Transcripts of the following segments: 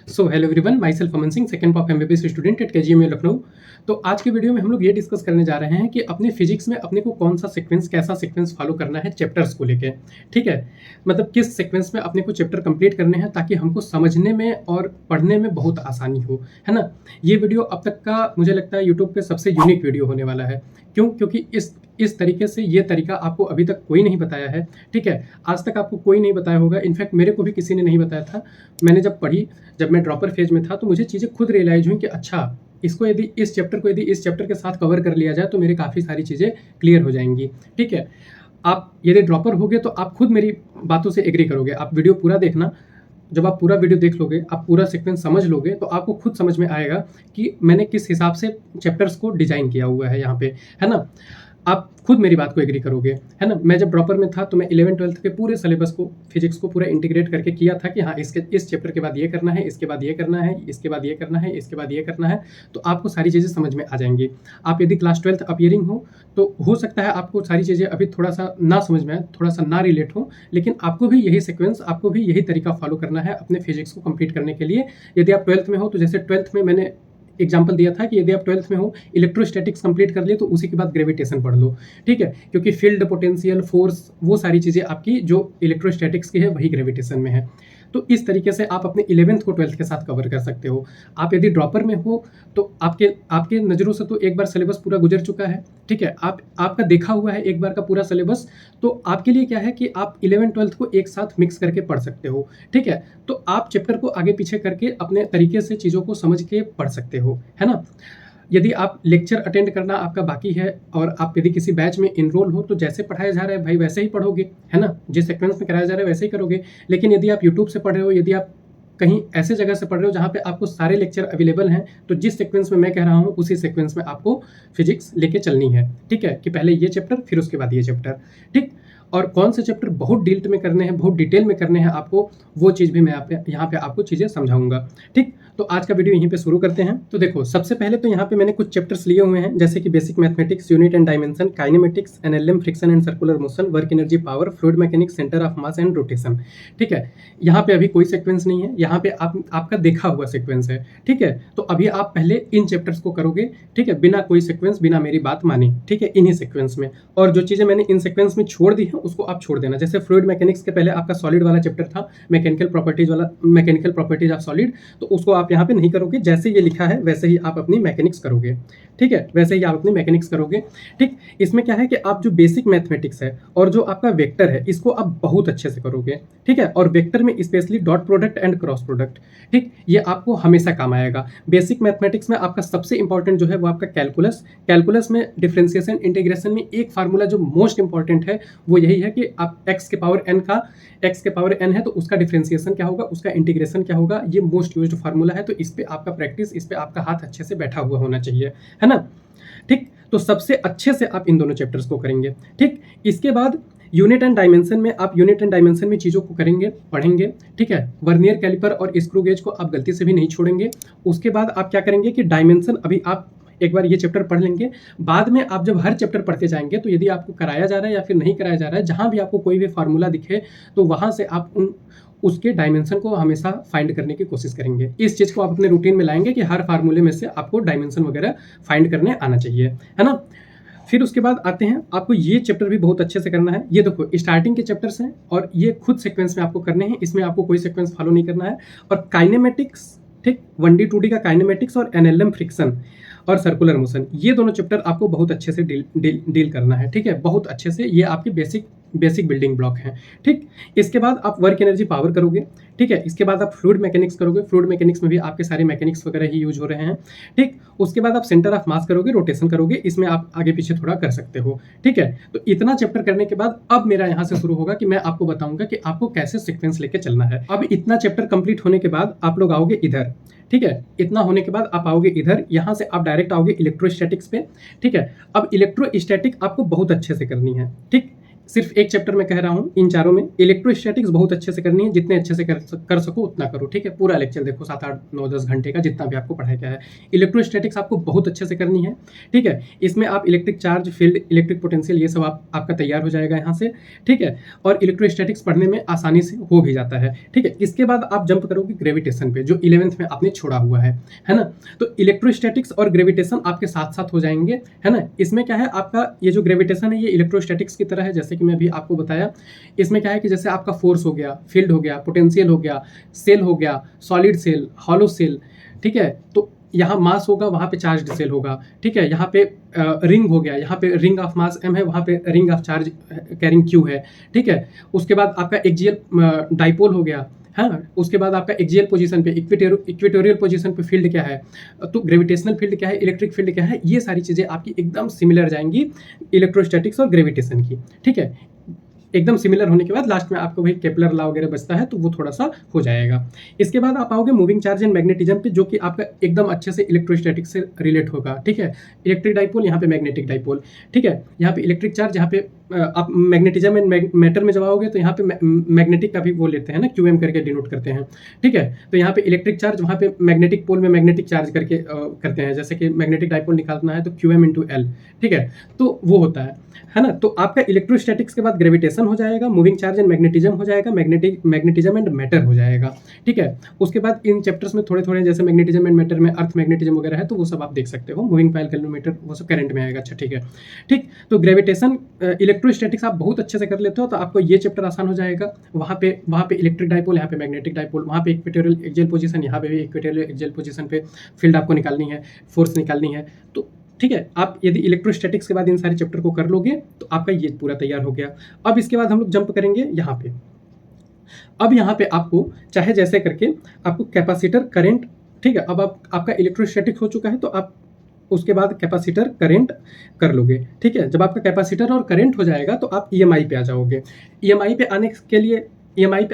So hello everyone, my self Aman Singh, second of MBBS student at KGMU Lucknow. तो आज की video में हम लोग ये डिस्कस करने जा रहे हैं कि अपने फिजिक्स में अपने को कौन सा सीक्वेंस, कैसा सीक्वेंस फॉलो करना है चैप्टर्स को लेके। ठीक है, मतलब किस सीक्वेंस में अपने को चैप्टर कंप्लीट करने हैं ताकि हमको समझने में और पढ़ने में बहुत आसानी हो, है ना। ये वीडियो अब तक का मुझे लगता है यूट्यूब पे सबसे यूनिक वीडियो होने वाला है। क्यों? क्योंकि इस तरीके से ये तरीका आपको अभी तक कोई नहीं बताया है। ठीक है, आज तक आपको कोई नहीं बताया होगा, इनफैक्ट मेरे को भी किसी ने नहीं बताया था। मैंने जब मैं ड्रॉपर फेज में था तो मुझे चीज़ें खुद रियलाइज हुई कि अच्छा, इसको यदि इस चैप्टर के साथ कवर कर लिया जाए तो मेरी काफ़ी सारी चीज़ें क्लियर हो जाएंगी। ठीक है, आप यदि ड्रॉपर होगे तो आप खुद मेरी बातों से एग्री करोगे। आप वीडियो पूरा देखना, जब आप पूरा वीडियो देख लोगे, आप पूरा सीक्वेंस समझ लोगे तो आपको खुद समझ में आएगा कि मैंने किस हिसाब से चैप्टर्स को डिजाइन किया हुआ है यहाँ पे, है ना। आप खुद मेरी बात को एग्री करोगे, है ना। मैं जब ड्रॉपर में था तो मैं 11th-12th के पूरे सिलेबस को, फिजिक्स को पूरा इंटीग्रेट करके किया था कि हाँ, इस चैप्टर के बाद ये करना है, इसके बाद ये करना है, इसके बाद ये करना है, इसके बाद ये करना है। तो आपको सारी चीज़ें समझ में आ जाएंगी। आप यदि क्लास 12th अपीयरिंग हो तो हो सकता है आपको सारी चीज़ें अभी थोड़ा सा ना समझ में आए, थोड़ा सा ना रिलेट हो, लेकिन आपको भी यही सीक्वेंस, आपको भी यही तरीका फॉलो करना है अपने फिजिक्स को कंप्लीट करने के लिए। यदि आप 12th में हो तो जैसे 12th में मैंने एग्जाम्पल दिया था कि यदि आप 12th में हो, इलेक्ट्रोस्टैटिक्स कंप्लीट कर लिए तो उसी के बाद ग्रेविटेशन पढ़ लो। ठीक है, क्योंकि फील्ड, पोटेंशियल, फोर्स, वो सारी चीज़ें आपकी जो इलेक्ट्रोस्टैटिक्स की है वही ग्रेविटेशन में है। तो इस तरीके से आप अपने 11th को 12th के साथ कवर कर सकते हो। आप यदि ड्रॉपर में हो तो आपके आपके नज़रों से तो एक बार सिलेबस पूरा गुजर चुका है। ठीक है, आपका देखा हुआ है एक बार का पूरा सिलेबस। तो आपके लिए क्या है कि आप 11th-12th को एक साथ मिक्स करके पढ़ सकते हो। ठीक है, तो आप चैप्टर को आगे पीछे करके अपने तरीके से चीज़ों को समझ के पढ़ सकते हो, है ना। यदि आप लेक्चर अटेंड करना आपका बाकी है और आप यदि किसी बैच में इनरोल हो तो जैसे पढ़ाया जा रहा है भाई वैसे ही पढ़ोगे, है ना। जिस सीक्वेंस में कराया जा रहा है वैसे ही करोगे। लेकिन यदि आप यूट्यूब से पढ़ रहे हो, यदि आप कहीं ऐसे जगह से पढ़ रहे हो जहाँ पे आपको सारे लेक्चर अवेलेबल हैं, तो जिस सीक्वेंस में मैं कह रहा हूँ उसी सीक्वेंस में आपको फिजिक्स लेके चलनी है। ठीक है, कि पहले ये चैप्टर फिर उसके बाद ये चैप्टर। ठीक, और कौन से चैप्टर बहुत डील्ट में करने हैं, बहुत डिटेल में करने हैं आपको, वो चीज़ भी मैं यहाँ पे आपको चीज़ें समझाऊंगा। ठीक, तो आज का वीडियो यहीं पे शुरू करते हैं। तो देखो, सबसे पहले तो यहाँ पे मैंने कुछ चैप्टर्स लिए हुए हैं, जैसे कि basic mathematics, unit and dimension, kinematics, NLM, friction and circular motion, work energy, power, fluid mechanics, centre of mass and rotation. ठीक है, यहाँ पे अभी कोई सीक्वेंस नहीं है, यहाँ पे आपका देखा हुआ सीक्वेंस है। ठीक है, तो अभी आप पहले इन चैप्टर्स को करोगे। ठीक है, बिना कोई सीक्वेंस, बिना मेरी बात माने। ठीक है, इन्हीं सीक्वेंस में, और जो चीज़ें मैंने इन सीक्वेंस में छोड़ दी है उसको आप छोड़ देना। जैसे फ्लूइड मैकेनिक्स के पहले आपका सॉलिड वाला चैप्टर था, मैकेनिकल प्रॉपर्टीज ऑफ सॉलिड, तो उसको आप यहाँ पे नहीं करोगे। जैसे ये लिखा है वैसे ही आप अपनी मैकेनिक्स करोगे। ठीक है, वैसे ही आप अपनी मैकेनिक्स करोगे। ठीक, इसमें क्या है कि आप जो बेसिक मैथमेटिक्स है और जो आपका वेक्टर है इसको आप बहुत अच्छे से करोगे। ठीक है, और वेक्टर में specially dot product and cross product. ठीक, ये आपको हमेशा काम आएगा। बेसिक मैथमेटिक्स में आपका सबसे इंपॉर्टेंट जो है वो आपका कैलकुलस। कैलकुलस में डिफरेंशिएशन, इंटीग्रेशन में एक फार्मूला जो मोस्ट इंपॉर्टेंट है वो यही है कि आप x के पावर n है तो उसका डिफरेंशिएशन क्या होगा, उसका इंटीग्रेशन क्या होगा। ये मोस्ट यूज्ड फार्मूला है, तो इस पे आपका प्रैक्टिस, इस पे आपका हाथ अच्छे से बैठा हुआ होना चाहिए, है ना। ठीक, तो सबसे अच्छे से आप इन दोनों चैप्टर्स को करेंगे। ठीक, इसके बाद यूनिट एंड डायमेंशन में चीज़ों को करेंगे, पढ़ेंगे। ठीक है, वर्नियर कैलिपर और स्क्रू गेज को आप गलती से भी नहीं छोड़ेंगे। उसके बाद आप क्या करेंगे कि डायमेंशन, अभी आप एक बार ये चैप्टर पढ़ लेंगे, बाद में आप जब हर चैप्टर पढ़ते जाएंगे तो यदि आपको कराया जा रहा है या फिर नहीं कराया जा रहा है, जहाँ भी आपको कोई भी फार्मूला दिखे तो वहाँ से आप उसके डायमेंशन को हमेशा फाइंड करने की कोशिश करेंगे। इस चीज़ को आप अपने रूटीन में लाएंगे कि हर फार्मूले में से आपको डायमेंशन वगैरह फाइंड करने आना चाहिए, है ना। फिर उसके बाद आते हैं, आपको ये चैप्टर भी बहुत अच्छे से करना है। ये देखो, स्टार्टिंग के चैप्टर्स हैं और ये खुद सीक्वेंस में आपको करने हैं, इसमें आपको कोई सीक्वेंस फॉलो नहीं करना है। और काइनेमेटिक्स, ठीक, 1D 2D का काइनेमेटिक्स और एनएलएम, फ्रिक्शन और सर्कुलर मोशन, ये दोनों चैप्टर आपको बहुत अच्छे से डील करना है। ठीक है, बहुत अच्छे से, ये आपके बेसिक बिल्डिंग ब्लॉक हैं। ठीक, इसके बाद आप वर्क एनर्जी, पावर करोगे। ठीक है, इसके बाद आप फ्लूइड मैकेनिक्स करोगे। फ्लूइड मैकेनिक्स में भी आपके सारे मैकेनिक्स वगैरह ही यूज हो रहे हैं। ठीक, उसके बाद आप सेंटर ऑफ मास करोगे, रोटेशन करोगे, इसमें आप आगे पीछे थोड़ा कर सकते हो। ठीक है, तो इतना चैप्टर करने के बाद अब मेरा यहाँ से शुरू होगा कि मैं आपको बताऊंगा कि आपको कैसे सीक्वेंस लेके चलना है। अब इतना चैप्टर कंप्लीट होने के बाद आप लोग आओगे इधर। ठीक है, इतना होने के बाद आप आओगे इधर, यहाँ से आप डायरेक्ट आओगे इलेक्ट्रोस्टैटिक्स पे। ठीक है, अब इलेक्ट्रोस्टैटिक आपको बहुत अच्छे से करनी है। ठीक, सिर्फ एक चैप्टर में कह रहा हूँ, इन चारों में इलेक्ट्रोस्टैटिक्स बहुत अच्छे से करनी है, जितने अच्छे से कर सको उतना करो, ठीक है। पूरा लेक्चर देखो 7, 8, 9, 10 घंटे का, जितना भी आपको पढ़ाया गया है। इलेक्ट्रोस्टैटिक्स आपको बहुत अच्छे से करनी है, ठीक है। इसमें आप electric charge, field, electric potential, ये सब आपका तैयार हो जाएगा यहाँ से, ठीक है। और इलेक्ट्रोस्टैटिक्स पढ़ने में आसानी से हो भी जाता है, ठीक है। इसके बाद आप जंप करोगे ग्रेविटेशन पे, जो 11th में आपने छोड़ा हुआ है ना। तो इलेक्ट्रोस्टैटिक्स और ग्रेविटेशन आपके साथ साथ हो जाएंगे, है ना। इसमें क्या है, आपका ये जो ग्रेविटेशन है ये इलेक्ट्रोस्टैटिक्स की तरह है, जैसे कि मैं अभी आपको बताया। इसमें क्या है कि जैसे आपका फोर्स हो गया, फील्ड हो गया, पोटेंशियल हो गया, सेल हो गया, सॉलिड सेल, हॉलो सेल, ठीक है। तो यहाँ मास होगा, वहाँ पे चार्ज सेल होगा, ठीक है। यहाँ पे रिंग हो गया, यहाँ पे रिंग ऑफ मास m है, वहाँ पे ring of charge carrying q है, ठीक है। उसके बाद आपका एक्सियल डाइपोल हो गया, हाँ। उसके बाद आपका एक्सियल पोजीशन पे, इक्वेटोरियल पोजीशन पे फील्ड क्या है, तो ग्रेविटेशनल फील्ड क्या है, इलेक्ट्रिक फील्ड क्या है, ये सारी चीज़ें आपकी एकदम सिमिलर जाएंगी इलेक्ट्रोस्टैटिक्स और ग्रेविटेशन की, ठीक है। एकदम सिमिलर होने के बाद लास्ट में आपको भाई केपलर लॉ वगैरह बचता है, तो वो थोड़ा सा हो जाएगा। इसके बाद आप आओगे मूविंग चार्ज एंड मैग्नेटिज्म पे, जो कि आपका एकदम अच्छे से इलेक्ट्रोस्टैटिक से रिलेट होगा, ठीक है। इलेक्ट्रिक डाइपोल, यहाँ पे मैग्नेटिक डाइपोल, ठीक है। यहाँ पे इलेक्ट्रिक चार्ज, यहाँ पे आप मैग्नेटिज्म एंड मैटर में जब आओगे तो यहाँ पे मैग्नेटिक का भी वो लेते हैं ना, QM करके डिनोट करते हैं, ठीक है। तो यहाँ पे इलेक्ट्रिक चार्ज, वहाँ पे मैग्नेटिक पोल में मैग्नेटिक चार्ज करके करते हैं, जैसे कि मैग्नेटिक डाइपोल निकालना है तो QM×L, ठीक है। तो वो होता है ना। तो आपका इलेक्ट्रोस्टैटिक्स के बाद ग्रेविटेशन हो जाएगा, मूविंग चार्ज एंड मैग्नेटिज्म हो जाएगा, मैग्नेटिज्म एंड मैटर हो जाएगा, ठीक है। उसके बाद इन चैप्टर्स में थोड़े थोड़े, जैसे मैग्नेटिज्म एंड मैटर में अर्थ मैग्नेटिज्म वगैरह है, तो वो सब आप देख सकते हो। मूविंग पाइल, कैलोमीटर, वो सब करंट में आएगा, अच्छा ठीक है, ठीक। तो ग्रेविटेशन, इलेक्ट्रोस्टैटिक्स आप बहुत अच्छे से कर लेते हो, तो आपको ये चैप्टर आसान हो जाएगा। वहाँ पे इलेक्ट्रिक डाइपोल, यहाँ पे मैग्नेटिक डाइपोल, वहाँ पे इक्वेटोरियल एक्सियल पोजीशन, यहाँ पे भी इक्वेटोरियल एक्सियल पोजीशन पे फील्ड आपको निकालनी है, फोर्स निकालनी है, तो ठीक है। आप यदि इलेक्ट्रोस्टैटिक्स के बाद इन सारे चैप्टर को कर लोगे तो आपका ये पूरा तैयार हो गया। अब इसके बाद हम लोग जंप करेंगे यहाँ पे। अब यहाँ पे आपको चाहे जैसे करके आपको कैपेसिटर, करंट, ठीक है। अब आपका इलेक्ट्रोस्टैटिक हो चुका है, तो आप उसके बाद कैपेसिटर, करंट कर लोगे, ठीक है। जब आपका कैपेसिटर और करंट हो जाएगा तो आप EMI पे आ जाओगे। EMI पे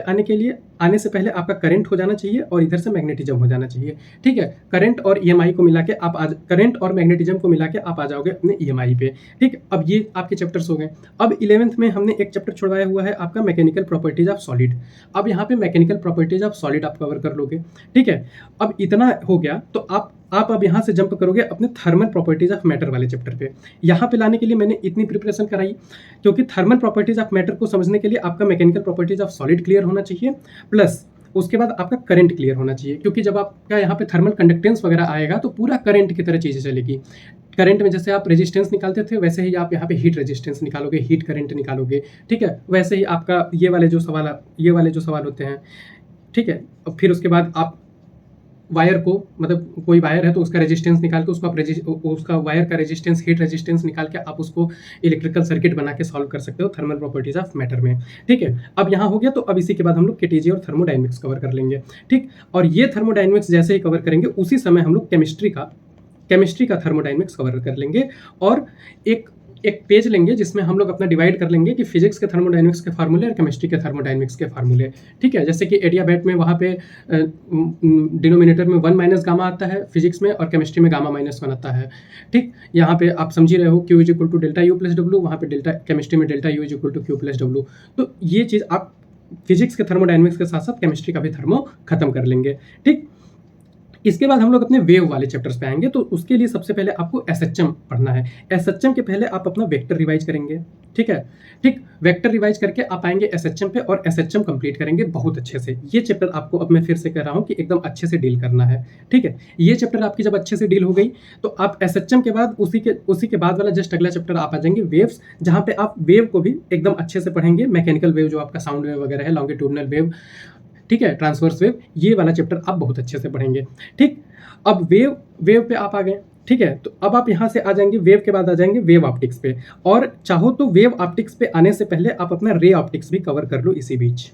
आने के लिए आने से पहले आपका करंट हो जाना चाहिए और इधर से मैग्नेटिज्म हो जाना चाहिए, ठीक है। करंट और EMI को मिला के करंट और मैग्नेटिज्म को मिला के आप आ जाओगे अपने EMI पे, ठीक। अब ये आपके चैप्टर्स हो गए। अब 11th में हमने एक चैप्टर छुड़वाया हुआ है आपका मैकेनिकल प्रॉपर्टीज ऑफ सॉलिड। अब यहाँ पे मैकेनिकल प्रॉपर्टीज ऑफ सॉलिड आप कवर कर लोगे, ठीक है। अब इतना हो गया तो आप अब यहाँ से जंप करोगे अपने थर्मल प्रॉपर्टीज ऑफ मैटर वाले चैप्टर पे। यहाँ पे लाने के लिए मैंने इतनी प्रिपरेशन कराई, क्योंकि थर्मल प्रॉपर्टीज ऑफ मैटर को समझने के लिए आपका mechanical properties of solid clear होना चाहिए, प्लस उसके बाद आपका करंट क्लियर होना चाहिए, क्योंकि जब आपका यहाँ पे थर्मल कंडक्टेंस वगैरह आएगा तो पूरा करंट की तरह चीज़ें चलेगी। करंट में जैसे आप रेजिस्टेंस निकालते थे, वैसे ही आप यहाँ पे हीट रेजिस्टेंस निकालोगे, हीट करंट निकालोगे, ठीक है। वैसे ही आपका ये वाले जो सवाल होते हैं, ठीक है। और फिर उसके बाद आप वायर को, मतलब कोई वायर है तो उसका रेजिस्टेंस निकाल के उसका वायर का रेजिस्टेंस, हीट रेजिस्टेंस निकाल के आप उसको इलेक्ट्रिकल सर्किट बना के सॉल्व कर सकते हो थर्मल प्रॉपर्टीज ऑफ मैटर में, ठीक है। अब यहाँ हो गया, तो अब इसी के बाद हम लोग KTG और थर्मोडायनेमिक्स कवर कर लेंगे, ठीक। और ये थर्मोडायनेमिक्स जैसे ही कवर करेंगे उसी समय हम लोग केमिस्ट्री का थर्मोडायनेमिक्स कवर कर लेंगे, और एक पेज लेंगे जिसमें हम लोग अपना डिवाइड कर लेंगे कि फिजिक्स के थर्मोडायनेमिक्स के फार्मूले और केमिस्ट्री के थर्मोडायनेमिक्स के फार्मूले, ठीक है। जैसे कि एडियाबैट में वहाँ पे डिनोमिनेटर में 1 - गामा आता है फिजिक्स में, और केमिस्ट्री में गामा-1 आता है, ठीक। यहाँ पे आप समझ ही रहे हो, Q = ΔU + W, वहाँ पे केमिस्ट्री में ΔU = Q + W। तो ये चीज़ आप फिजिक्स के थर्मोडायनेमिक्स के साथ साथ केमिस्ट्री का भी थर्मो खत्म कर लेंगे, ठीक। इसके बाद हम लोग अपने वेव वाले चैप्टर्स पे आएंगे, तो उसके लिए सबसे पहले आपको SHM पढ़ना है। SHM के पहले आप अपना वेक्टर रिवाइज करेंगे, ठीक है, ठीक। वेक्टर रिवाइज करके आप आएंगे SHM पे, और SHM कंप्लीट करेंगे बहुत अच्छे से। ये चैप्टर आपको, अब मैं फिर से कह रहा हूँ कि एकदम अच्छे से डील करना है, ठीक है। ये चैप्टर आपकी जब अच्छे से डील हो गई तो आप SHM के बाद उसी के बाद वाला जस्ट अगला चैप्टर आप आ जाएंगे वेव्स, जहाँ पे आप वेव को भी एकदम अच्छे से पढ़ेंगे। मैकेनिकल वेव जो आपका साउंड वेव वगैरह है, लॉन्गिट्यूडनल वेव, ठीक है, ट्रांसवर्स वेव, ये वाला चैप्टर आप बहुत अच्छे से पढ़ेंगे, ठीक। अब वेव पे आप आ गए, ठीक है। तो अब आप यहाँ से आ जाएंगे, वेव के बाद आ जाएंगे वेव ऑप्टिक्स पे, और चाहो तो वेव ऑप्टिक्स पे आने से पहले आप अपना रे ऑप्टिक्स भी कवर कर लो इसी बीच,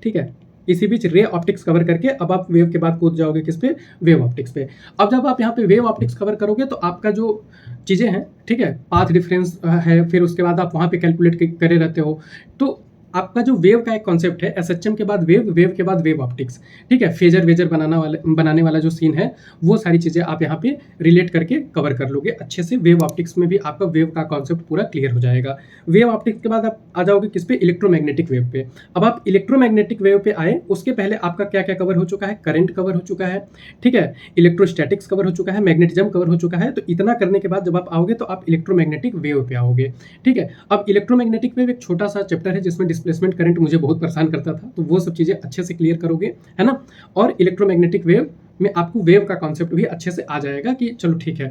ठीक है। इसी बीच रे ऑप्टिक्स कवर करके अब आप वेव के बाद कूद जाओगे किस पे, वेव ऑप्टिक्स पे। अब जब आप यहाँ पे वेव ऑप्टिक्स कवर करोगे तो आपका जो चीज़ें हैं, ठीक है, पाथ डिफरेंस है, फिर उसके बाद आप वहाँ पे कैलकुलेट करे रहते हो, तो आपका जो वेव का एक कॉन्सेप्ट है, एसएचएम के बाद वेव, वेव के बाद वेव ऑप्टिक्स, ठीक है? फेजर वेजर बनाने वाला जो सीन है, वो सारी चीज़ें आप यहाँ पे रिलेट करके कवर कर लोगे अच्छे से। वेव ऑप्टिक्स में भी आपका वेव का कॉन्सेप्ट पूरा क्लियर हो जाएगा। वेव ऑप्टिक्स के बाद आप आ जाओगे किस पे? इलेक्ट्रोमैग्नेटिक वेव पे। अब आप इलेक्ट्रोमैग्नेटिक वेव पे आए, उसके पहले आपका क्या-क्या कवर हो चुका है? करंट कवर हो चुका है, ठीक है? इलेक्ट्रोस्टैटिक्स कवर हो चुका है, मैग्नेटिज्म कवर हो चुका है। तो इतना करने के बाद जब आप आओगे तो आप इलेक्ट्रोमैग्नेटिक वेव पे आओगे, ठीक है? अब इलेक्ट्रोमैग्नेटिक वेव एक छोटा-सा चैप्टर है जिसमें डिस्प्लेसमेंट करंट मुझे बहुत परेशान करता था, तो वो सब चीज़ें अच्छे से क्लियर करोगे, है ना? और इलेक्ट्रोमैग्नेटिक वेव में आपको वेव का कॉन्सेप्ट भी अच्छे से आ जाएगा कि चलो ठीक है।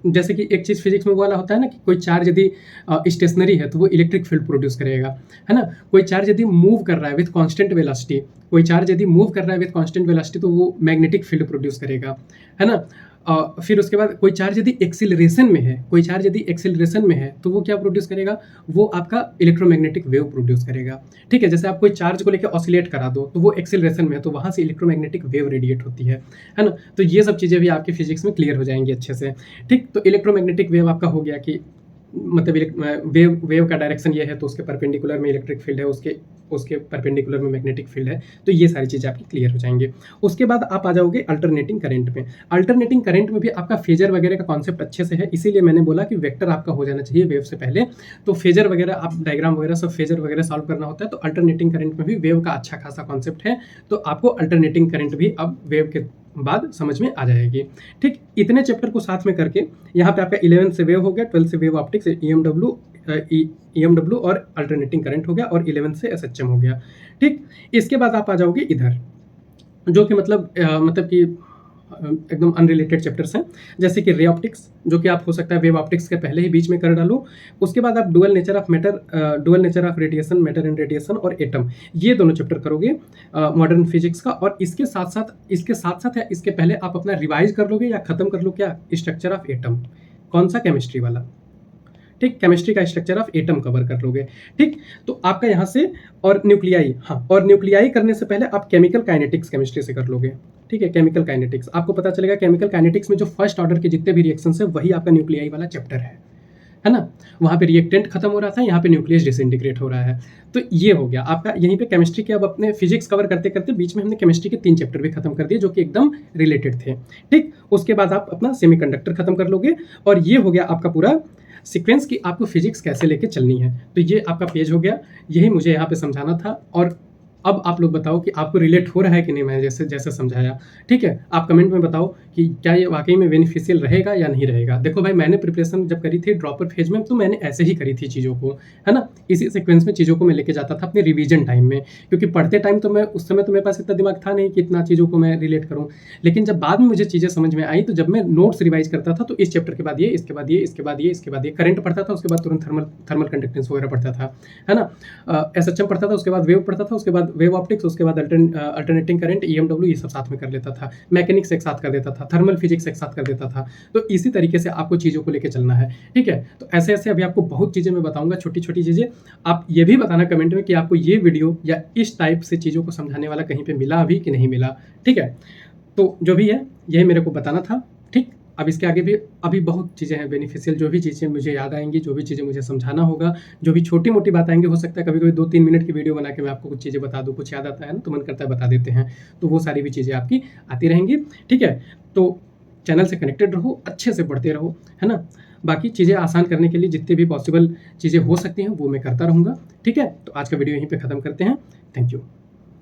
जैसे कि एक चीज़ फिजिक्स में वो वाला होता है ना कि कोई चार्ज यदि स्टेशनरी है तो वो इलेक्ट्रिक फील्ड प्रोड्यूस करेगा, है ना? कोई चार्ज यदि मूव कर रहा है विथ कांस्टेंट वेलोसिटी, कोई चार्ज यदि मूव कर रहा है विथ कांस्टेंट वेलोसिटी तो वो मैग्नेटिक फील्ड प्रोड्यूस करेगा, है ना? फिर उसके बाद कोई चार्ज यदि एक्सीलरेशन में है, कोई चार्ज यदि एक्सीलरेशन में है तो वो क्या प्रोड्यूस करेगा? वो आपका इलेक्ट्रोमैग्नेटिक वेव प्रोड्यूस करेगा, ठीक है? जैसे आप कोई चार्ज को लेके ऑसिलेट करा दो तो वो एक्सीलरेशन में है तो वहाँ से इलेक्ट्रोमैग्नेटिक वेव रेडिएट होती है ना? तो ये सब चीज़ें भी आपकी फिजिक्स में क्लियर हो जाएंगी अच्छे से, ठीक? तो इलेक्ट्रोमैग्नेटिक वेव आपका हो गया कि मतलब वेव का डायरेक्शन ये है तो उसके परपेंडिकुलर में इलेक्ट्रिक फील्ड है, उसके उसके परपेंडिकुलर में मैग्नेटिक फील्ड है। तो ये सारी चीज़ें आपकी क्लियर हो जाएंगे। उसके बाद आप आ जाओगे अल्टरनेटिंग करंट में। अल्टरनेटिंग करंट में भी आपका फेजर वगैरह का कॉन्सेप्ट अच्छे से है, इसीलिए मैंने बोला कि वेक्टर आपका हो जाना चाहिए वेव से पहले। तो फेजर वगैरह आप डायग्राम वगैरह सब फेजर वगैरह सॉल्व करना होता है, तो अल्टरनेटिंग करंट में भी वेव का अच्छा खासा कॉन्सेप्ट है। तो आपको अल्टरनेटिंग करंट भी अब वेव के बाद समझ में आ जाएगी, ठीक? इतने चैप्टर को साथ में करके यहाँ पे आपका 11 से वेव हो गया, 12 से वेव ऑप्टिक्स, ईएमडब्ल्यू और अल्टरनेटिंग करंट हो गया और 11 से एसएचएम हो गया, ठीक? इसके बाद आप आ जाओगे इधर, जो कि मतलब कि एकदम अनरिलेटेड चैप्टर्स हैं, जैसे कि रे ऑप्टिक्स, जो कि आप हो सकता है वेव ऑप्टिक्स के पहले ही बीच में कर डालो। उसके बाद आप dual nature of matter, dual nature of radiation, matter and radiation और एटम, ये दोनों चैप्टर करोगे मॉडर्न फिजिक्स का। और इसके साथ साथ या इसके पहले आप अपना रिवाइज कर लोगे या खत्म कर लो क्या? Structure of atom. कौन सा? केमिस्ट्री वाला, ठीक? केमिस्ट्री का स्ट्रक्चर ऑफ एटम कवर कर लोगे, ठीक? तो आपका यहाँ से और न्यूक्लियाई, हाँ, और न्यूक्लियाई करने से पहले आप केमिकल काइनेटिक्स केमिस्ट्री से कर लोगे, ठीक है? केमिकल काइनेटिक्स आपको पता चलेगा, केमिकल काइनेटिक्स में जो फर्स्ट ऑर्डर के जितने भी रिएक्शंस है वही आपका न्यूक्लियाई वाला चैप्टर है ना? वहाँ पे रिएक्टेंट खत्म हो रहा था, यहाँ पे न्यूक्लियस डिसइंटीग्रेट हो रहा है। तो ये हो गया आपका यहीं पे केमिस्ट्री के। अब अपने फिजिक्स कवर करते करते बीच में हमने केमिस्ट्री के 3 चैप्टर भी खत्म कर दिए जो कि एकदम रिलेटेड थे, ठीक? उसके बाद आप अपना सेमीकंडक्टर खत्म कर लोगे और ये हो गया आपका पूरा सीक्वेंस की आपको फिजिक्स कैसे लेके चलनी है। तो ये आपका पेज हो गया, यही मुझे यहाँ पे समझाना था। और अब आप लोग बताओ कि आपको रिलेट हो रहा है कि नहीं मैंने जैसे समझाया, ठीक है? आप कमेंट में बताओ कि क्या ये वाकई में बेनिफिशियल रहेगा या नहीं रहेगा। देखो भाई, मैंने प्रिपरेशन जब करी थी ड्रॉपर फेज में तो मैंने ऐसे ही करी थी चीज़ों को, है ना? इसी सीक्वेंस में चीज़ों को मैं लेके जाता था अपने रिवीजन टाइम में, क्योंकि पढ़ते टाइम तो मैं उस समय तो मेरे पास इतना दिमाग था नहीं कि इतना चीज़ों को मैं रिलेट करूँ। लेकिन जब बाद में मुझे चीज़ें समझ में आई तो जब मैं नोट्स रिवाइज करता था तो इस चैप्टर के बाद ये, इसके बाद ये, इसके बाद ये, इसके बाद ये, करंट पढ़ता था, उसके बाद तुरंत थर्मल कंडक्टेंस वगैरह पढ़ता था, है ना? एसएचएम पढ़ता था, उसके बाद वेव पढ़ता था, उसके बाद वेव ऑप्टिक्स, उसके बाद अल्टरनेटिंग करंट, ईएमडब्ल्यू, ये सब साथ में कर लेता था। मैकेनिक्स एक साथ कर देता था, थर्मल फिजिक्स एक साथ कर देता था। तो इसी तरीके से आपको चीज़ों को लेके चलना है, ठीक है? तो ऐसे ऐसे अभी आपको बहुत चीज़ें मैं बताऊंगा, छोटी छोटी चीज़ें। आप ये भी बताना कमेंट में कि आपको ये वीडियो या इस टाइप से चीज़ों को समझाने वाला कहीं पे मिला अभी कि नहीं मिला, ठीक है? तो जो भी है यही मेरे को बताना था, ठीक? अब इसके आगे भी अभी बहुत चीज़ें हैं बेनिफिशियल, जो भी चीज़ें मुझे याद आएंगी, जो भी चीज़ें मुझे समझाना होगा, जो भी छोटी-मोटी बात आएँगी, हो सकता है कभी-कभी 2-3 मिनट की वीडियो बना के मैं आपको कुछ चीज़ें बता दूँ, कुछ याद आता है ना तो मन करता है बता देते हैं। तो वो सारी भी चीज़ें आपकी आती रहेंगी, ठीक है? तो चैनल से कनेक्टेड रहो, अच्छे से पढ़ते रहो, है ना? बाकी चीज़ें आसान करने के लिए जितनी भी पॉसिबल चीज़ें हो सकती हैं वो मैं करता रहूँगा, ठीक है? तो आज का वीडियो यहीं पे ख़त्म करते हैं। Thank you.